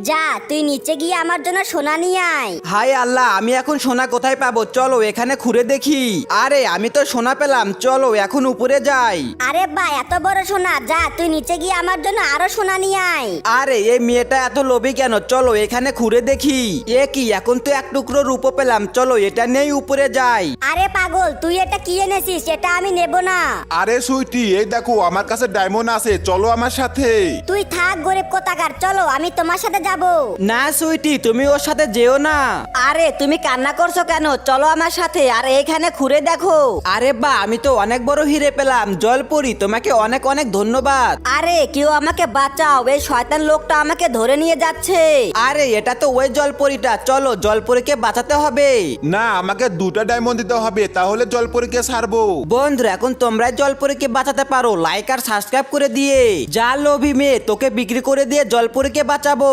যা তুই নিচে গিয়ে আমার জন্য সোনা নিয়ে আয়। হাই আল্লাহ, আমি এখন সোনা কোথায় পাবো? চলো এখানে ঘুরে দেখি। আরে আমি তো সোনা পেলাম, চলো এখন উপরে যাই। আরে বা এত বড় সোনা, যা তুই নিচে গিয়ে আমার জন্য আরো সোনা নিয়ে আয়। আরে এই মেয়েটা এত লোভী কেন? চলো এখানে ঘুরে দেখি। এ কি, এখন তো এক টুকরো রূপো পেলাম, চলো এটা নেই উপরে যাই। আরে পাগল, তুই এটা কি এনেছিস? এটা আমি নেব না। আরে সুইটি, এই দেখো আমার কাছে ডায়মন্ড আছে, চলো আমার সাথে। তুই থাক গরিব কোথাকার, চলো আমি তোমার সাথে যাব। না সুইটি, তুমি ওর সাথে যেও না। আরে তুমি কান্না করছো কেন? চলো আমার সাথে আর এইখানে ঘুরে দেখো। আরে বা, আমি তো অনেক বড় হিরে পেলাম। জলপরি, তোমাকে অনেক অনেক ধন্যবাদ। আরে কেউ আমাকে বাঁচাও, এই শয়তান লোকটা আমাকে ধরে নিয়ে যাচ্ছে। আরে এটা তো ওই জলপরিটা, চলো জলপরিকে বাঁচাতে হবে। না, আমাকে 2টা ডায়মন্ড দিতে হবে, তাহলে জলপরীকে ছাড়বো। বন্ধুরা, এখন তোমরা জলপরীকে বাঁচাতে পারো লাইক আর সাবস্ক্রাইব করে দিয়ে। যা লোভী মেয়ে, তোকে বিক্রি করে দিয়ে জলপরীকে বাঁচাবো।